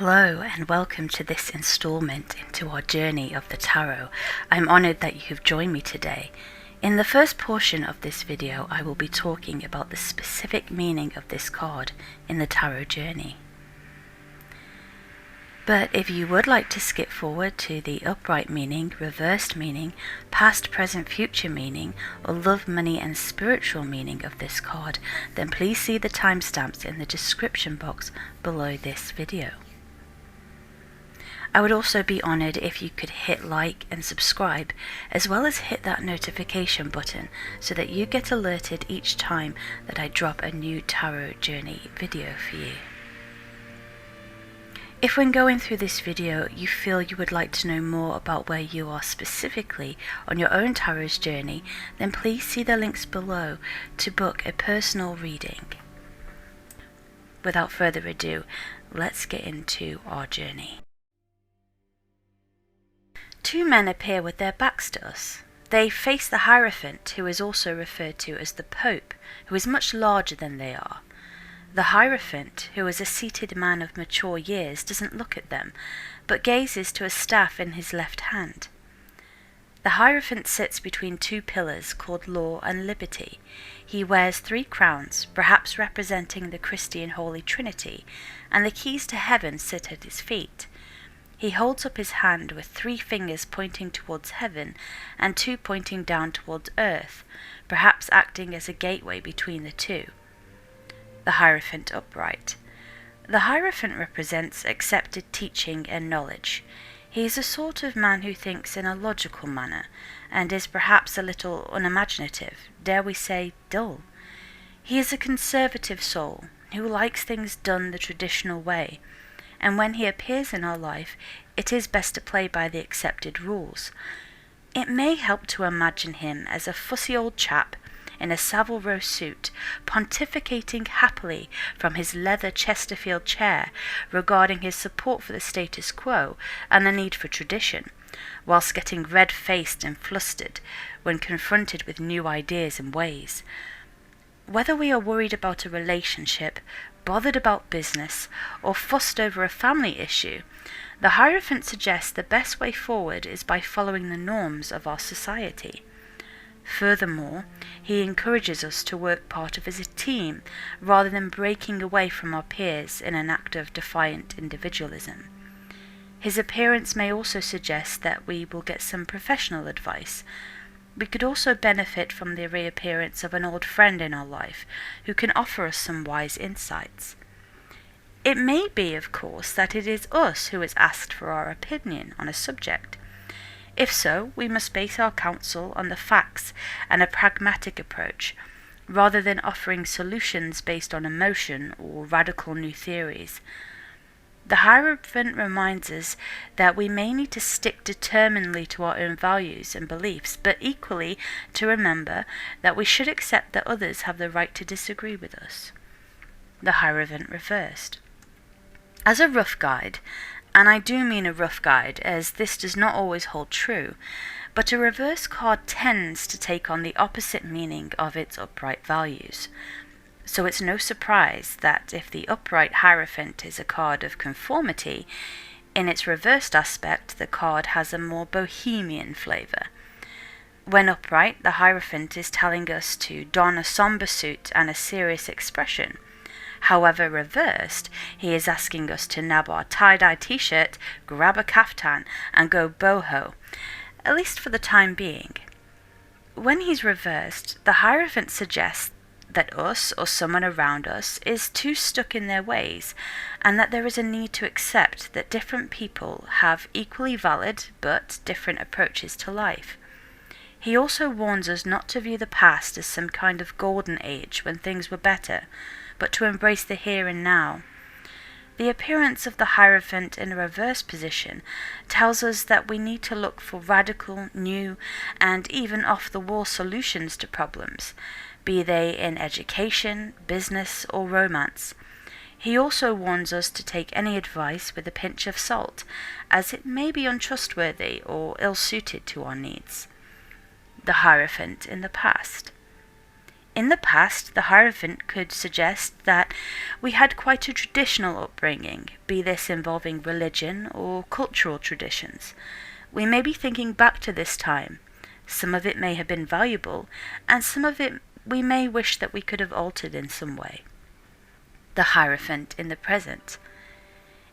Hello and welcome to this installment into our journey of the tarot. I'm honoured that you have joined me today. In the first portion of this video, I will be talking about the specific meaning of this card in the tarot journey. But if you would like to skip forward to the upright meaning, reversed meaning, past, present, future meaning, or love, money and spiritual meaning of this card, then please see the timestamps in the description box below this video. I would also be honoured if you could hit like and subscribe, as well as hit that notification button so that you get alerted each time that I drop a new tarot journey video for you. If when going through this video you feel you would like to know more about where you are specifically on your own tarot's journey, then please see the links below to book a personal reading. Without further ado, let's get into our journey. Two men appear with their backs to us. They face the Hierophant, who is also referred to as the Pope, who is much larger than they are. The Hierophant, who is a seated man of mature years, doesn't look at them, but gazes to a staff in his left hand. The Hierophant sits between two pillars called Law and Liberty. He wears 3 crowns, perhaps representing the Christian Holy Trinity, and the keys to heaven sit at his feet. He holds up his hand with 3 fingers pointing towards heaven and 2 pointing down towards earth, perhaps acting as a gateway between the two. The Hierophant Upright. The Hierophant represents accepted teaching and knowledge. He is a sort of man who thinks in a logical manner, and is perhaps a little unimaginative, dare we say dull. He is a conservative soul, who likes things done the traditional way, and when he appears in our life, it is best to play by the accepted rules. It may help to imagine him as a fussy old chap in a Savile Row suit, pontificating happily from his leather Chesterfield chair regarding his support for the status quo and the need for tradition, whilst getting red-faced and flustered when confronted with new ideas and ways. Whether we are worried about a relationship, bothered about business, or fussed over a family issue, the Hierophant suggests the best way forward is by following the norms of our society. Furthermore, he encourages us to work part of as a team rather than breaking away from our peers in an act of defiant individualism. His appearance may also suggest that we will get some professional advice. We could also benefit from the reappearance of an old friend in our life who can offer us some wise insights. It may be, of course, that it is us who is asked for our opinion on a subject. If so, we must base our counsel on the facts and a pragmatic approach, rather than offering solutions based on emotion or radical new theories. The Hierophant reminds us that we may need to stick determinedly to our own values and beliefs, but equally to remember that we should accept that others have the right to disagree with us. The Hierophant Reversed. As a rough guide, and I do mean a rough guide as this does not always hold true, but a reverse card tends to take on the opposite meaning of its upright values. So it's no surprise that if the upright Hierophant is a card of conformity, in its reversed aspect the card has a more bohemian flavour. When upright, the Hierophant is telling us to don a sombre suit and a serious expression. However, reversed, he is asking us to nab our tie-dye t-shirt, grab a kaftan and go boho, at least for the time being. When he's reversed, the Hierophant suggests that us or someone around us is too stuck in their ways, and that there is a need to accept that different people have equally valid but different approaches to life. He also warns us not to view the past as some kind of golden age when things were better, but to embrace the here and now. The appearance of the Hierophant in a reverse position tells us that we need to look for radical, new, and even off-the-wall solutions to problems, be they in education, business, or romance. He also warns us to take any advice with a pinch of salt, as it may be untrustworthy or ill-suited to our needs. The Hierophant in the past. In the past, the Hierophant could suggest that we had quite a traditional upbringing, be this involving religion or cultural traditions. We may be thinking back to this time. Some of it may have been valuable, and some of it we may wish that we could have altered in some way. The Hierophant in the present.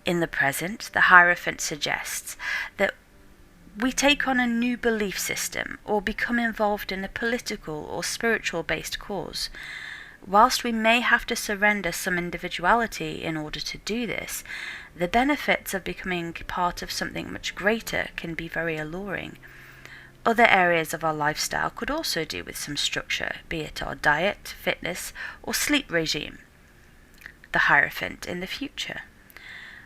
In the present, the Hierophant suggests that we take on a new belief system or become involved in a political or spiritual based cause. Whilst we may have to surrender some individuality in order to do this, the benefits of becoming part of something much greater can be very alluring. Other areas of our lifestyle could also do with some structure, be it our diet, fitness, or sleep regime. The Hierophant in the future.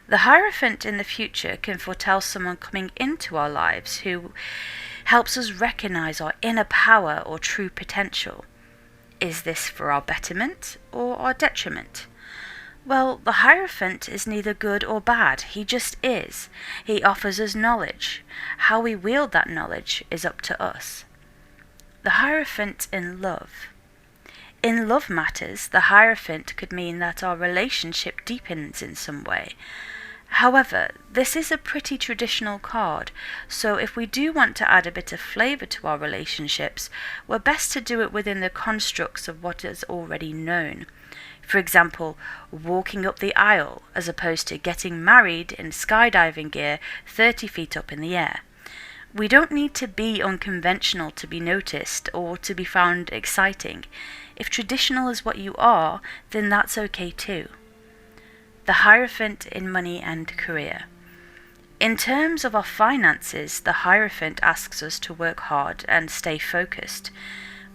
The Hierophant in the future can foretell someone coming into our lives who helps us recognize our inner power or true potential. Is this for our betterment or our detriment? Well, the Hierophant is neither good or bad, he just is. He offers us knowledge. How we wield that knowledge is up to us. The Hierophant in love. In love matters, the Hierophant could mean that our relationship deepens in some way. However, this is a pretty traditional card, so if we do want to add a bit of flavour to our relationships, we're best to do it within the constructs of what is already known. For example, walking up the aisle as opposed to getting married in skydiving gear 30 feet up in the air. We don't need to be unconventional to be noticed or to be found exciting. If traditional is what you are, then that's okay too. The Hierophant in money and career. In terms of our finances, the Hierophant asks us to work hard and stay focused.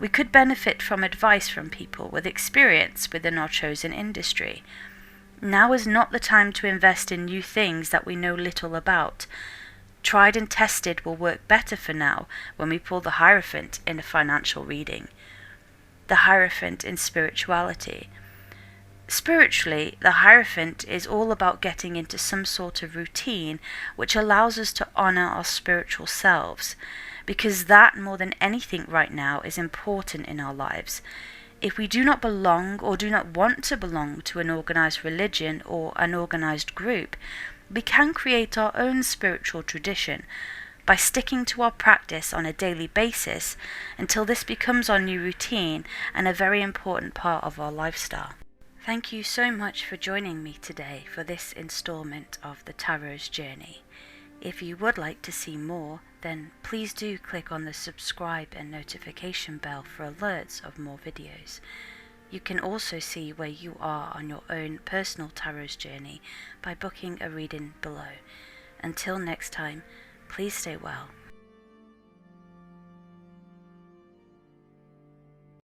We could benefit from advice from people with experience within our chosen industry. Now is not the time to invest in new things that we know little about. Tried and tested will work better for now when we pull the Hierophant in a financial reading. The Hierophant in spirituality. Spiritually, the Hierophant is all about getting into some sort of routine which allows us to honour our spiritual selves, because that more than anything right now is important in our lives. If we do not belong or do not want to belong to an organised religion or an organised group, we can create our own spiritual tradition by sticking to our practice on a daily basis until this becomes our new routine and a very important part of our lifestyle. Thank you so much for joining me today for this installment of the Tarot's Journey. If you would like to see more, then please do click on the subscribe and notification bell for alerts of more videos. You can also see where you are on your own personal Tarot's journey by booking a reading below. Until next time, please stay well